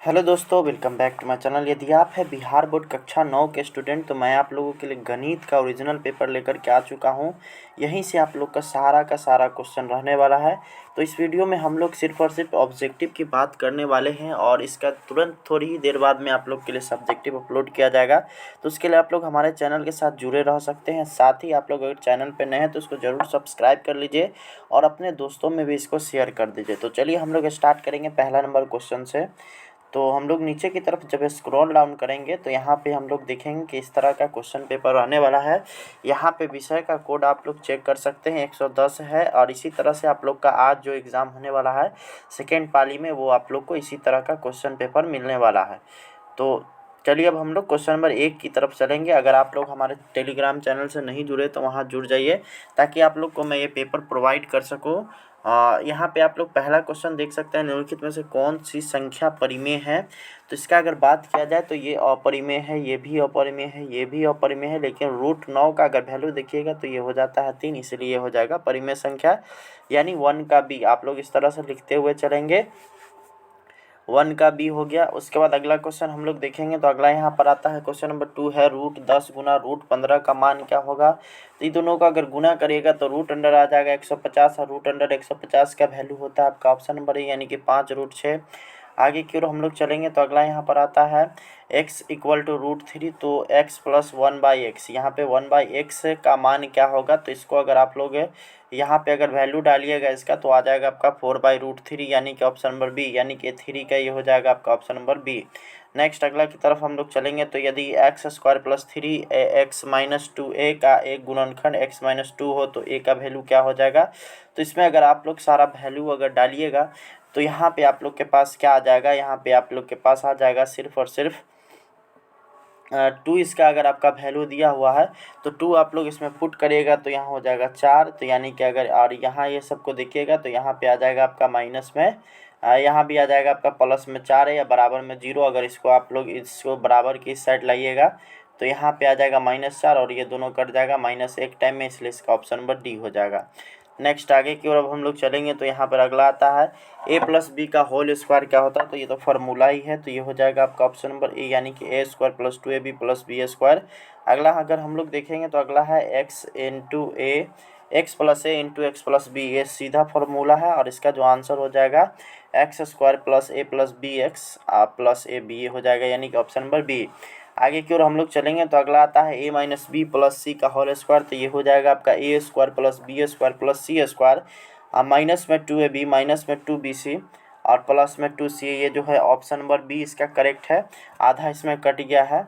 Hello दोस्तों, welcome back to my channel. यदि आप है बिहार बोर्ड कक्षा 9 के स्टूडेंट तो मैं आप लोगों के लिए गणित का ओरिजिनल पेपर लेकर के आ चुका हूं। यहीं से आप लोग का सारा क्वेश्चन रहने वाला है। तो इस वीडियो में हम लोग सिर्फ और सिर्फ ऑब्जेक्टिव की बात करने वाले हैं और इसका तुरंत थोड़ी ही देर बाद में आप लोग के लिए सब्जेक्टिव अपलोड किया जाएगा। तो उसके लिए आप लोग हमारे चैनल के साथ जुड़े रह सकते हैं। साथ ही आप लोग अगर चैनल पर नए हैं तो उसको ज़रूर सब्सक्राइब कर लीजिए और अपने दोस्तों में भी इसको शेयर कर दीजिए। तो चलिए हम लोग स्टार्ट करेंगे पहला नंबर क्वेश्चन से। तो हम लोग नीचे की तरफ जब स्क्रॉल डाउन करेंगे तो यहाँ पे हम लोग देखेंगे कि इस तरह का क्वेश्चन पेपर रहने वाला है। यहाँ पे विषय का कोड आप लोग चेक कर सकते हैं, 110 है। और इसी तरह से आप लोग का आज जो एग्ज़ाम होने वाला है सेकेंड पाली में, वो आप लोग को इसी तरह का क्वेश्चन पेपर मिलने वाला है। तो चलिए अब हम लोग क्वेश्चन नंबर 1 की तरफ चलेंगे। अगर आप लोग हमारे टेलीग्राम चैनल से नहीं जुड़े तो वहाँ जुड़ जाइए ताकि आप लोग को मैं ये पेपर प्रोवाइड कर सकूँ। यहाँ पे आप लोग पहला क्वेश्चन देख सकते हैं, निम्नलिखित में से कौन सी संख्या परिमेय है। तो इसका अगर बात किया जाए तो ये अपरिमेय है, ये भी अपरिमेय है, ये भी अपरिमेय है। लेकिन √9 का अगर वैल्यू देखिएगा तो ये हो जाता है 3, इसलिए ये हो जाएगा परिमेय संख्या, यानी 1 का बी। आप लोग इस तरह से लिखते हुए चलेंगे, 1 का बी हो गया। उसके बाद अगला क्वेश्चन हम लोग देखेंगे तो अगला यहाँ पर आता है क्वेश्चन नंबर 2 है, √10 गुना √15 का मान क्या होगा। तो इन दोनों का अगर गुना करिएगा तो रूट अंडर आ जाएगा 150 और रूट अंडर 150 का वैल्यू होता है आपका ऑप्शन नंबर ए, यानी कि 5√6। आगे की ओर हम लोग चलेंगे तो अगला यहाँ पर आता है x इक्वल टू √3, तो x प्लस 1/x। यहाँ पे 1/x का मान क्या होगा। तो इसको अगर आप लोग यहाँ पे अगर वैल्यू डालिएगा इसका तो आ जाएगा आपका 4/√3, यानी कि ऑप्शन नंबर बी, यानी कि 3 का ये हो जाएगा आपका ऑप्शन नंबर बी। नेक्स्ट अगला की तरफ हम लोग चलेंगे तो यदि x² प्लस 3x-2a का एक गुणनखंड x-2 हो तो a का वैल्यू क्या हो जाएगा। तो इसमें अगर आप लोग सारा वैल्यू अगर डालिएगा तो यहाँ पे आप लोग के पास क्या आ जाएगा, यहाँ पे आप लोग के पास आ जाएगा सिर्फ और सिर्फ 2। इसका अगर आपका वैल्यू दिया हुआ है तो 2 आप लोग इसमें पुट करिएगा तो यहाँ हो जाएगा 4। तो यानी कि अगर और यहाँ ये सबको देखिएगा तो यहाँ पे आ जाएगा आपका माइनस में, यहाँ भी आ जाएगा आपका प्लस में 4 है या बराबर में 0। अगर इसको आप लोग इसको बराबर की इस साइड लाइएगा तो यहाँ पे आ जाएगा -4 और ये दोनों कट जाएगा -1 टाइम में, इसलिए इसका ऑप्शन नंबर डी हो जाएगा। नेक्स्ट आगे की ओर अब हम लोग चलेंगे तो यहाँ पर अगला आता है a प्लस बी का होल स्क्वायर क्या होता है। तो ये तो फार्मूला ही है, तो ये हो जाएगा आपका ऑप्शन नंबर ए, यानी कि a² plus 2ab plus b²। अगला अगर हम लोग देखेंगे तो अगला है x plus a into x plus b. ये सीधा फार्मूला है और इसका जो आंसर हो जाएगा x² plus a plus b x plus a b, ये हो जाएगा, यानी कि ऑप्शन नंबर बी। आगे की ओर हम लोग चलेंगे तो अगला आता है a माइनस बी प्लस सी का होल स्क्वायर। तो ये हो जाएगा आपका a² plus b² plus c²। Minus में 2ab माइनस में 2bc और प्लस में 2c, ये जो है ऑप्शन नंबर बी इसका करेक्ट है, आधा इसमें कट गया है।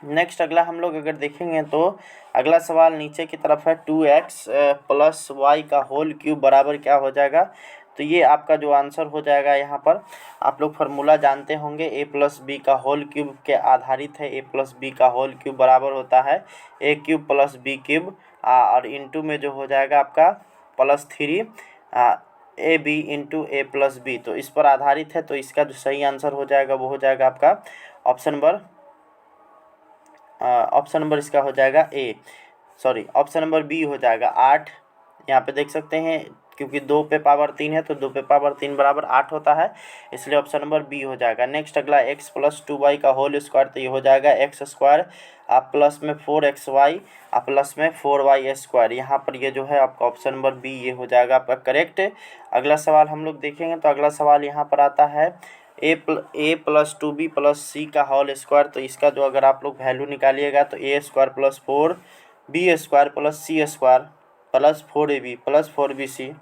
नेक्स्ट अगला हम लोग अगर देखेंगे तो अगला सवाल नीचे की तरफ है 2x प्लस वाई का होल क्यूब बराबर क्या हो जाएगा। तो ये आपका जो आंसर हो जाएगा, यहाँ पर आप लोग फार्मूला जानते होंगे, a प्लस बी का होल क्यूब के आधारित है। a प्लस बी का होल क्यूब बराबर होता है a³ प्लस b³ और इंटू में जो हो जाएगा आपका +3 ab into a plus b, तो इस पर आधारित है। तो इसका जो सही आंसर हो जाएगा वो हो जाएगा आपका ऑप्शन नंबर इसका हो जाएगा ऑप्शन नंबर बी हो जाएगा 8। यहाँ पे देख सकते हैं क्योंकि 2 पे पावर 3 है तो 2 पे पावर 3 बराबर 8 होता है, इसलिए ऑप्शन नंबर बी हो जाएगा। नेक्स्ट अगला x प्लस 2y का होल स्क्वायर। तो ये हो जाएगा x² प्लस में 4xy प्लस में 4y²। यहाँ पर ये जो है आपका ऑप्शन नंबर बी, ये हो जाएगा आपका करेक्ट। अगला सवाल हम लोग देखेंगे तो अगला सवाल यहाँ पर आता है a प्लस 2b प्लस सी का होल स्क्वायर। तो इसका जो अगर आप लोग वैल्यू निकालिएगा तो a² plus 4b² plus c² plus 4ab plus 4bc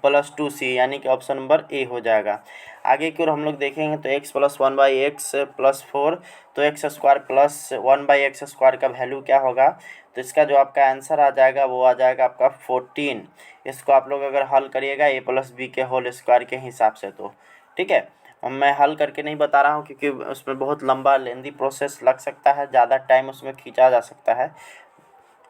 plus 2c, यानी कि ऑप्शन नंबर ए हो जाएगा। आगे की ओर हम लोग देखेंगे तो x प्लस 1/x प्लस 4, तो x² प्लस 1/x² का वैल्यू क्या होगा। तो इसका जो आपका आंसर आ जाएगा वो आ जाएगा आपका 14। इसको आप लोग अगर हल करिएगा a प्लस बी के होल स्क्वायर के हिसाब से तो ठीक है। मैं हल करके नहीं बता रहा हूँ क्योंकि उसमें बहुत लंबा लेंदी प्रोसेस लग सकता है, ज़्यादा टाइम उसमें खींचा जा सकता है।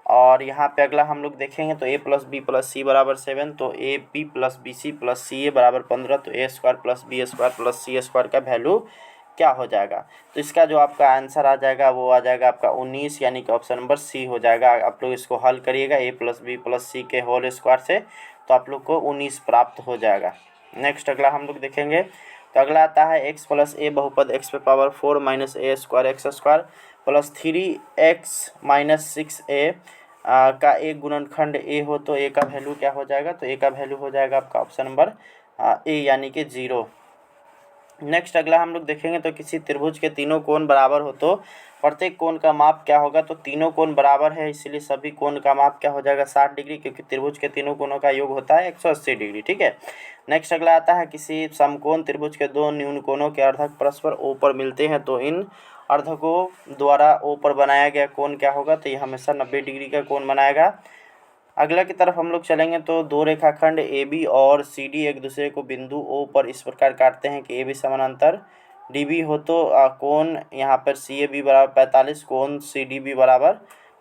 और यहाँ पे अगला हम लोग देखेंगे तो a plus B plus C बराबर 7, तो ab plus B C plus C A बराबर 15। तो a² plus b² plus c² का वैल्यू क्या हो जाएगा। तो इसका जो आपका आंसर आ जाएगा वो आ जाएगा आपका 19, यानी कि ऑप्शन नंबर सी हो जाएगा। आप लोग इसको हल करिएगा a प्लस बी प्लस सी के होल स्क्वायर से, तो आप लोग को 19 प्राप्त हो जाएगा। नेक्स्ट अगला हम लोग देखेंगे तो अगला आता है एक्स प्लस ए बहुपद एक्स पे power 4 minus A square X square plus 3x-6a का एक गुणनखंड ए हो तो ए का वैल्यू क्या हो जाएगा, तो ए का वैल्यू हो जाएगा आपका ऑप्शन नंबर ए यानी कि 0। नेक्स्ट अगला हम लोग देखेंगे तो किसी त्रिभुज के तीनों कोण बराबर हो तो प्रत्येक कोण का माप क्या होगा, तो तीनों कोण बराबर है इसलिए सभी कोण का माप क्या हो जाएगा 60 डिग्री, क्योंकि त्रिभुज के तीनों कोणों का योग होता है 180 डिग्री। ठीक है। नेक्स्ट अगला आता है किसी समकोण त्रिभुज के दो न्यून कोणों के अर्धक परस्पर ओ पर मिलते हैं तो इन अर्धकों द्वारा ओ पर बनाया गया कोण क्या होगा, तो ये हमेशा 90 डिग्री का कोण बनाएगा। अगला की तरफ हम लोग चलेंगे तो दो रेखाखंड ए बी और सी डी एक दूसरे को बिंदु ओ पर इस प्रकार काटते हैं कि ए बी समानांतर डी बी हो तो कोण यहाँ पर सी ए बी बराबर 45, कोण सी डी बी बराबर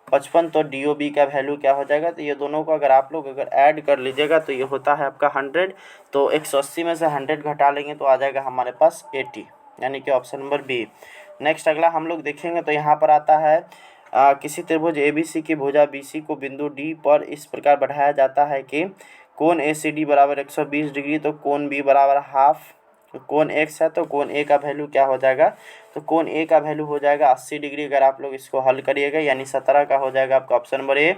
55, तो डी ओ बी का वैल्यू क्या हो जाएगा, तो ये दोनों को अगर आप लोग अगर ऐड कर लीजिएगा तो ये होता है आपका 100, तो 180 में से 100 घटा लेंगे तो आ जाएगा हमारे पास 80 यानी कि ऑप्शन नंबर बी। नेक्स्ट अगला हम लोग देखेंगे तो यहाँ पर आता है किसी त्रिभुज ABC की भुजा BC को बिंदु D पर इस प्रकार बढ़ाया जाता है कि कोण ACD बराबर 120 डिग्री, तो कोण B बराबर हाफ, कोण X है तो कोण A का वैल्यू क्या हो जाएगा, तो कोण A का वैल्यू हो जाएगा 80 डिग्री अगर आप लोग इसको हल करिएगा, यानी 17 का हो जाएगा आपका ऑप्शन नंबर ए।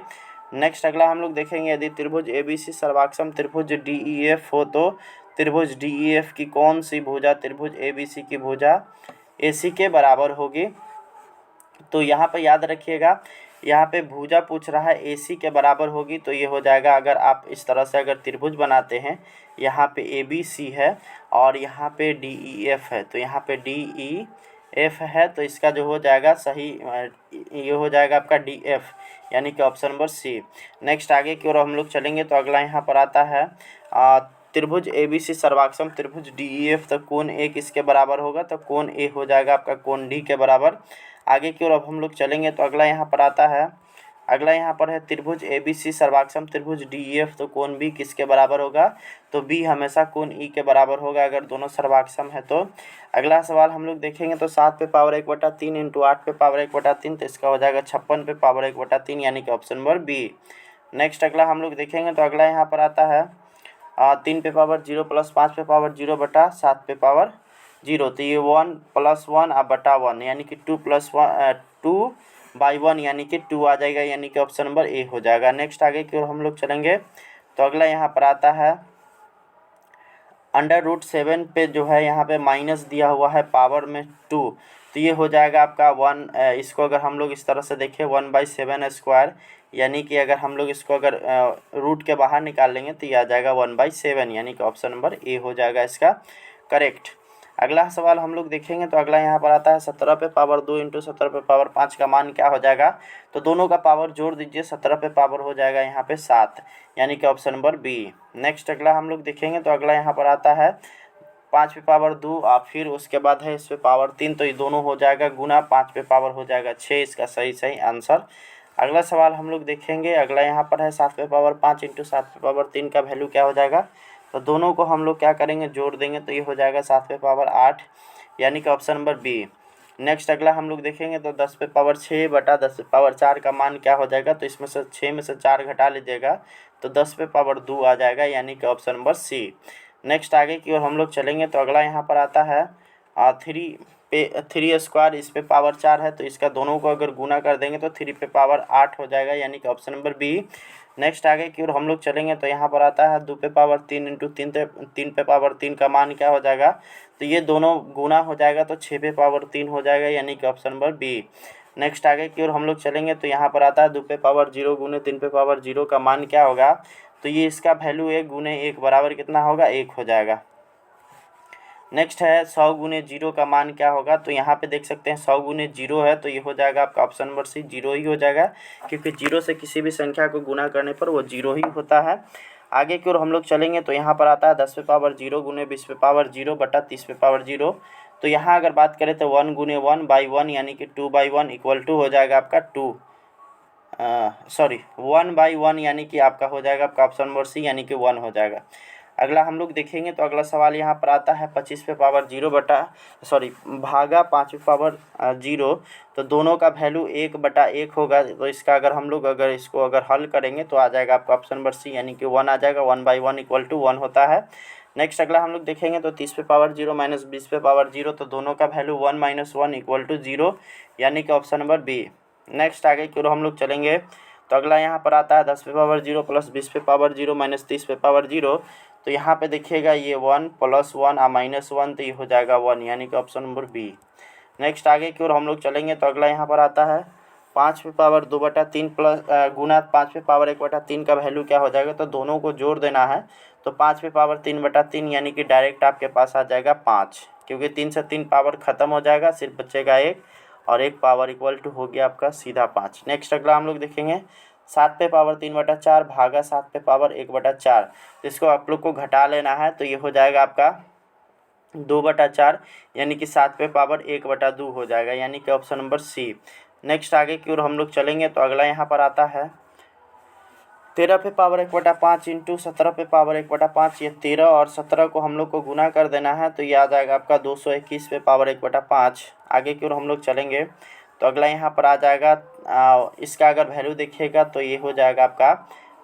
नेक्स्ट अगला हम लोग देखेंगे यदि त्रिभुज ABC सर्वाक्षम त्रिभुज DEF हो तो त्रिभुज DEF की कौन सी भुजा त्रिभुज ABC की भुजा AC के बराबर होगी, तो यहाँ पे याद रखिएगा यहाँ पे भुजा पूछ रहा है AC के बराबर होगी, तो ये हो जाएगा अगर आप इस तरह से अगर त्रिभुज बनाते हैं यहाँ पे ABC है और यहाँ पे DEF है, तो यहाँ पे DEF है तो इसका जो हो जाएगा सही ये हो जाएगा आपका DF यानी कि ऑप्शन नंबर सी। नेक्स्ट आगे की ओर हम लोग चलेंगे तो अगला यहाँ पर आता है त्रिभुज ABC सर्वाक्षम त्रिभुज DEF, तो कोण A किसके बराबर होगा, तो कोण A हो जाएगा आपका कोण D के बराबर। आगे की ओर अब हम लोग चलेंगे तो अगला यहाँ पर आता है अगला यहाँ पर है त्रिभुज ABC सर्वाक्षम त्रिभुज DEF, तो कोण B किसके बराबर होगा, तो B हमेशा कोण E के बराबर होगा अगर दोनों सर्वाक्षम है। तो अगला सवाल हम लोग देखेंगे तो 7 पे पावर 1/3 इंटू 8 पे पावर 1/3, तो इसका हो जाएगा 56 पे पावर 1/3 यानी कि ऑप्शन नंबर बी। नेक्स्ट अगला हम लोग देखेंगे तो अगला यहाँ पर आता है 3 पे पावर 0 प्लस 5 पे पावर 0 बटा 7 पे पावर 0, तो ये 1 + 1 बटा 1 यानी कि 2 + 1 2/1 यानी कि 2 आ जाएगा, यानी कि ऑप्शन नंबर ए हो जाएगा। नेक्स्ट आगे की ओर हम लोग चलेंगे तो अगला यहाँ पर आता है √7 पे जो है यहाँ पे माइनस दिया हुआ है पावर में 2, तो ये हो जाएगा आपका 1 इसको अगर हम लोग इस तरह से देखें 1/7² यानी कि अगर हम लोग इसको अगर रूट के बाहर निकाल लेंगे तो ये आ जाएगा 1/7 यानी कि ऑप्शन नंबर ए हो जाएगा इसका करेक्ट। अगला सवाल हम लोग देखेंगे तो अगला यहाँ पर आता है 17 पे पावर 2 इंटू 17 पे पावर 5 का मान क्या हो जाएगा, तो दोनों का पावर जोड़ दीजिए 17 पे पावर हो जाएगा यहाँ पे 7 यानी कि ऑप्शन नंबर बी। नेक्स्ट अगला हम लोग देखेंगे तो अगला यहाँ पर आता है 5 पे पावर 2 फिर उसके बाद है इस पे पावर 3, तो ये दोनों हो जाएगा गुना 5 पे पावर हो जाएगा 6, इसका सही आंसर। अगला सवाल हम लोग देखेंगे अगला यहाँ पर है 7 पे पावर 5 इंटू 7 पे पावर 3 का वैल्यू क्या हो जाएगा, तो दोनों को हम लोग क्या करेंगे जोड़ देंगे तो ये हो जाएगा 7 पे पावर 8 यानी कि ऑप्शन नंबर बी। नेक्स्ट अगला हम लोग देखेंगे तो 10 पे पावर 6 बटा 10 पे पावर 4 का मान क्या हो जाएगा, तो इसमें से 6 में से 4 घटा लीजिएगा तो 10 पे पावर 2 आ जाएगा यानी कि ऑप्शन नंबर सी। नेक्स्ट आगे की ओर हम लोग चलेंगे तो अगला यहाँ पर आता है 3 इस पे पावर 4 है, तो इसका दोनों को अगर गुना कर देंगे तो 3 पे पावर 8 हो जाएगा यानी कि ऑप्शन नंबर बी। नेक्स्ट आगे की ओर हम लोग चलेंगे तो यहाँ पर आता है 2 पे पावर 3 इंटू 3 पे पावर 3 का मान क्या हो जाएगा, तो ये दोनों गुना हो जाएगा तो 6 पे पावर 3 हो जाएगा यानी कि ऑप्शन नंबर बी। नेक्स्ट आगे की ओर हम लोग चलेंगे तो यहाँ पर आता है 2 पे पावर 0 गुने 3 पे पावर 0 का मान क्या होगा, तो ये इसका वैल्यू 1 गुने 1 बराबर कितना होगा 1 हो जाएगा। नेक्स्ट है 100 गुने 0 का मान क्या होगा, तो यहाँ पे देख सकते हैं 100 गुने 0 है तो ये हो जाएगा आपका ऑप्शन नंबर सी 0 ही हो जाएगा, क्योंकि 0 से किसी भी संख्या को गुना करने पर वो 0 ही होता है। आगे की ओर हम लोग चलेंगे तो यहाँ पर आता है 10 पे पावर 0 गुने 20 पे पावर 0 बटा 30 पे पावर 0, तो यहाँ अगर बात करें तो 1 गुने 1/1 यानी कि 2/1 इक्वल टू हो जाएगा आपका 1/1 यानी कि आपका हो जाएगा आपका ऑप्शन नंबर सी यानी कि 1 हो जाएगा। अगला हम लोग देखेंगे तो अगला सवाल यहाँ पर आता है 25 पे पावर 0 भागा 5 पे पावर 0, तो दोनों का वैल्यू 1/1 होगा, तो इसका अगर हम लोग अगर इसको अगर हल करेंगे तो आ जाएगा आपका ऑप्शन नंबर सी यानी कि 1 आ जाएगा। 1/1 इक्वल टू 1 होता है। नेक्स्ट अगला हम लोग देखेंगे तो 30 पे पावर 0 माइनस 20 पे पावर 0, तो दोनों का वैल्यू 1 माइनस 1 इक्वल टू 0, यानी कि ऑप्शन नंबर बी। नेक्स्ट आगे की ओर हम लोग चलेंगे तो अगला यहाँ पर आता है 10 पे पावर 0 प्लस 20 पे पावर 0 माइनस 30 पे पावर 0, तो यहाँ पे देखिएगा ये 1 प्लस 1 और माइनस 1, तो ये हो जाएगा 1, यानी कि ऑप्शन नंबर बी। नेक्स्ट आगे की ओर हम लोग चलेंगे तो अगला यहाँ पर आता है 5 पे पावर 2/3 प्लस गुना 5 पे पावर 1/3 का वैल्यू क्या हो जाएगा, तो दोनों को जोड़ देना है। तो 5 पे पावर 3/3 यानी कि डायरेक्ट आपके पास आ जाएगा 5, क्योंकि 3 से 3 पावर खत्म हो जाएगा, सिर्फ बचेगा 1, और 1 पावर इक्वल टू हो गया आपका सीधा 5। नेक्स्ट अगला हम लोग देखेंगे 7 पे पावर 3/4 भागा 7 पे पावर 1/4, तो इसको आप लोग को घटा लेना है, तो ये हो जाएगा आपका 2/4, यानी कि 7 पे पावर 1/2 हो जाएगा, यानी कि ऑप्शन नंबर सी। नेक्स्ट आगे की ओर हम लोग चलेंगे तो अगला यहाँ पर आता है 13 पे पावर 1/5 इंटू 17 पे पावर 1/5, ये 13 और 17 को हम लोग को गुना कर देना है, तो ये आ जाएगा आपका 221 पे पावर 1/5। आगे की ओर हम लोग चलेंगे तो अगला यहाँ पर आ जाएगा इसका अगर वैल्यू देखिएगा तो ये हो जाएगा आपका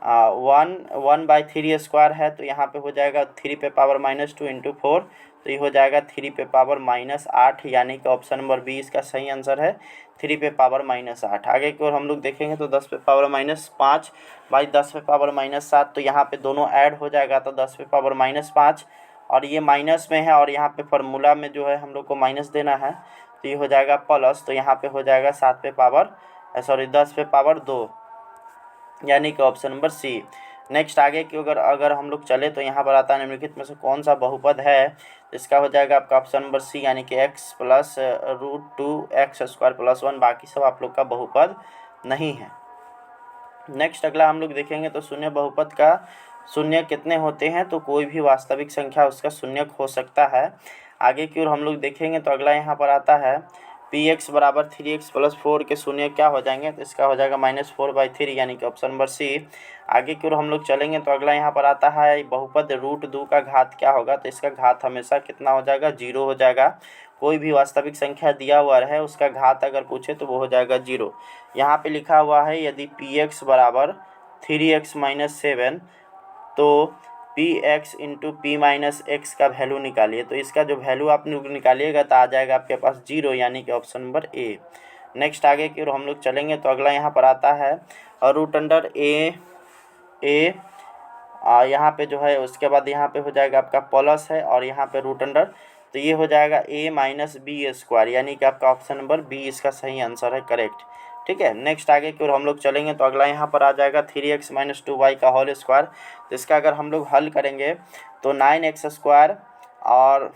1/3 स्क्वायर है, तो यहाँ पे हो जाएगा 3 पे पावर -2 इंटू 4, तो ये हो जाएगा 3 पे पावर -8, यानी कि ऑप्शन नंबर बी इसका सही आंसर है, 3 पे पावर -8। आगे की ओर हम लोग देखेंगे तो 10 पे पावर -5 बाई 10 पे पावर -7, तो यहाँ पे दोनों ऐड हो जाएगा, तो 10 पे पावर -5, और ये माइनस में है, और यहाँ पे फार्मूला में जो है हम लोग को माइनस देना है, तो ये हो जाएगा प्लस, तो यहाँ पे हो जाएगा 7 पे पावर 10 पे पावर 2, यानी कि ऑप्शन नंबर सी। नेक्स्ट आगे की अगर हम लोग चले तो यहाँ पर आता है निम्नलिखित में से कौन सा बहुपद है, इसका हो जाएगा आपका ऑप्शन नंबर सी, यानी कि x प्लस √2x² प्लस 1, बाकी सब आप लोग का बहुपद नहीं है। नेक्स्ट अगला हम लोग देखेंगे तो शून्य बहुपद का शून्य कितने होते हैं, तो कोई भी वास्तविक संख्या उसका शून्यक हो सकता है। आगे की ओर हम लोग देखेंगे तो अगला यहाँ पर आता है px बराबर 3x प्लस 4 के शून्य क्या हो जाएंगे, तो इसका हो जाएगा -4/3, यानी कि ऑप्शन नंबर सी। आगे की ओर हम लोग चलेंगे तो अगला यहाँ पर आता है बहुपद √2 का घात क्या होगा, तो इसका घात हमेशा कितना हो जाएगा, 0 हो जाएगा। कोई भी वास्तविक संख्या दिया हुआ है उसका घात अगर पूछे तो वो हो जाएगा 0। यहाँ पे लिखा हुआ है यदि px बराबर 3x - 7, तो px into P minus x का वैल्यू निकालिए, तो इसका जो वैल्यू आप निकालिएगा तो आ जाएगा आपके पास 0, यानी कि ऑप्शन नंबर ए। नेक्स्ट आगे की ओर हम लोग चलेंगे तो अगला यहाँ पर आता है √a यहाँ पे जो है उसके बाद यहाँ पे हो जाएगा आपका प्लस है, और यहाँ पे √, तो ये हो जाएगा a - b², यानी कि आपका ऑप्शन नंबर बी इसका सही आंसर है, करेक्ट। ठीक है, नेक्स्ट आगे की ओर हम लोग चलेंगे तो अगला यहाँ पर आ जाएगा 3x - 2y का होल स्क्वायर, तो इसका अगर हम लोग हल करेंगे तो 9x² और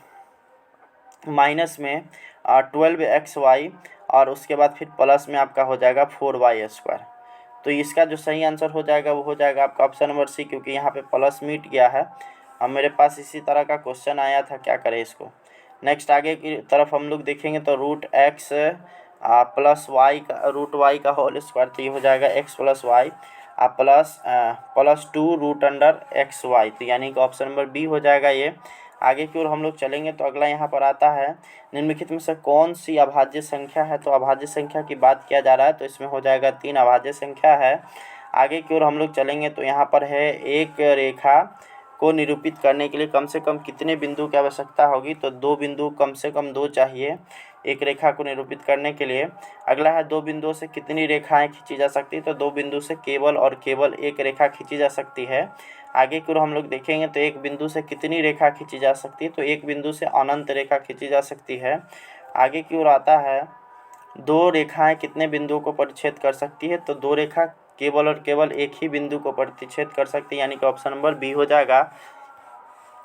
माइनस में 12xy, और उसके बाद फिर प्लस में आपका हो जाएगा 4y²। तो इसका जो सही आंसर हो जाएगा वो हो जाएगा आपका ऑप्शन नंबर सी, क्योंकि यहाँ पे प्लस मिट गया है। अब मेरे पास इसी तरह का क्वेश्चन आया था, क्या करें इसको। नेक्स्ट आगे की तरफ हम लोग देखेंगे तो √x प्लस वाई का √y का होल स्क्वायर, तो ये हो जाएगा x plus Y plus 2√xy, तो यानी कि ऑप्शन नंबर बी हो जाएगा ये। आगे की ओर हम लोग चलेंगे तो अगला यहाँ पर आता है निम्नलिखित में से कौन सी अभाज्य संख्या है, तो अभाज्य संख्या की बात किया जा रहा है, तो इसमें हो जाएगा 3 अभाज्य संख्या है। आगे की ओर हम लोग चलेंगे तो यहाँ पर है एक रेखा को निरूपित करने के लिए कम से कम कितने बिंदु की आवश्यकता होगी, तो 2 बिंदु, कम से कम 2 चाहिए एक रेखा को निरूपित करने के लिए। अगला है 2 बिंदुओं से कितनी रेखाएं खींची जा सकती है, तो 2 बिंदु से केवल और केवल एक रेखा खींची जा सकती है। आगे की ओर हम लोग देखेंगे तो एक बिंदु से कितनी रेखा खींची जा सकती है, तो एक बिंदु से अनंत रेखा खींची जा सकती है। आगे की ओर आता है 2 रेखाएं कितने बिंदुओं को परिच्छेद कर सकती है, तो 2 रेखा केवल और केवल एक ही बिंदु को परिच्छेद कर सकती है, यानी कि ऑप्शन नंबर बी हो जाएगा।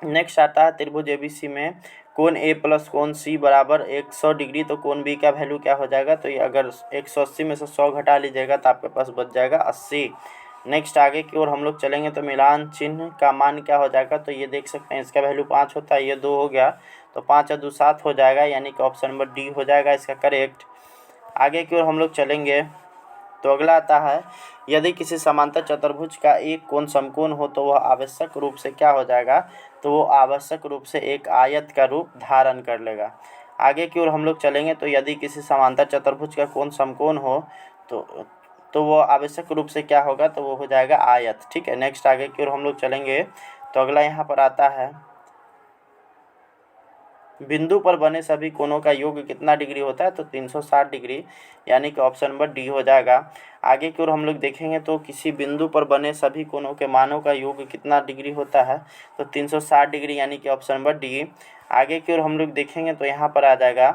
नेक्स्ट आता है त्रिभुज एबीसी में कोण ए प्लस कोण सी बराबर 100 डिग्री, तो कोण बी का वैल्यू क्या हो जाएगा, तो ये अगर 180 में से 100 घटा लीजिएगा तो आपके पास बच जाएगा 80। नेक्स्ट आगे की ओर हम लोग चलेंगे तो मिलान चिन्ह का मान क्या हो जाएगा, तो ये देख सकते हैं इसका वैल्यू 5 होता है, ये 2 हो गया, तो 5 और 2 7 हो जाएगा, यानी कि ऑप्शन नंबर डी हो जाएगा इसका करेक्ट। आगे की ओर हम लोग चलेंगे तो अगला आता है यदि किसी समांतर चतुर्भुज का एक कोण समकोण हो तो वह आवश्यक रूप से क्या हो जाएगा, तो वो आवश्यक रूप से एक आयत का रूप धारण कर लेगा। आगे की ओर हम लोग चलेंगे तो यदि किसी समांतर चतुर्भुज का कोण समकोण हो तो वो आवश्यक रूप से क्या होगा, तो वो हो जाएगा आयत। ठीक है, नेक्स्ट आगे की ओर हम लोग चलेंगे तो अगला यहाँ पर आता है बिंदु पर बने सभी कोणों का योग कितना डिग्री होता है, तो 360 डिग्री, यानी कि ऑप्शन नंबर डी हो जाएगा। आगे की ओर हम लोग देखेंगे तो किसी बिंदु पर बने सभी कोणों के मानों का योग कितना डिग्री होता है, तो 360 डिग्री, यानी कि ऑप्शन नंबर डी। आगे की ओर हम लोग देखेंगे तो यहाँ पर आ जाएगा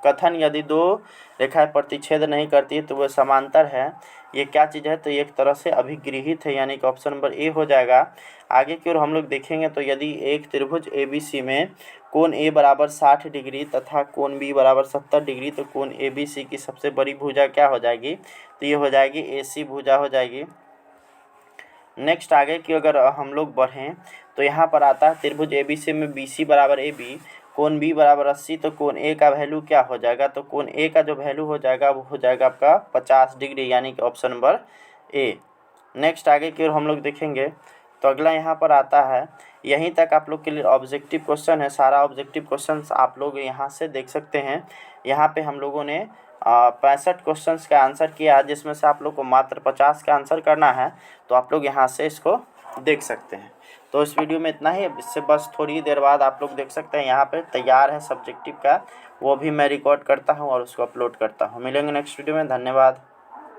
कथन, यदि दो रेखाएं प्रतिच्छेद नहीं करती है तो वह समांतर है। ये क्या चीज़ है, तो ये एक तरह से अभिगृहित है, यानी कि ऑप्शन नंबर ए हो जाएगा। आगे की ओर हम लोग देखेंगे तो यदि एक त्रिभुज ABC में कोण ए बराबर 60 डिग्री तथा कोण बी बराबर 70 डिग्री, तो कोण ABC की सबसे बड़ी भुजा क्या हो जाएगी, तो ये हो जाएगी AC भुजा हो जाएगी। नेक्स्ट आगे की अगर हम लोग बढ़ें तो यहाँ पर आता है त्रिभुज ABC में BC बराबर AB, कोण B बराबर 80, तो कोण A का वैल्यू क्या हो जाएगा, तो कोण A का जो वैल्यू हो जाएगा वो हो जाएगा आपका 50 डिग्री, यानी कि ऑप्शन नंबर ए। नेक्स्ट आगे की ओर हम लोग देखेंगे तो अगला यहाँ पर आता है, यहीं तक आप लोग के लिए ऑब्जेक्टिव क्वेश्चन है। सारा ऑब्जेक्टिव क्वेश्चन आप लोग यहाँ से देख सकते हैं। यहाँ पे हम लोगों ने 65 क्वेश्चन का आंसर किया है, जिसमें से आप लोग को मात्र 50 का आंसर करना है। तो आप लोग यहाँ से इसको देख सकते हैं। तो इस वीडियो में इतना ही। इससे बस थोड़ी देर बाद आप लोग देख सकते हैं यहाँ पे तैयार है सब्जेक्टिव का, वो भी मैं रिकॉर्ड करता हूँ और उसको अपलोड करता हूँ। मिलेंगे नेक्स्ट वीडियो में। धन्यवाद।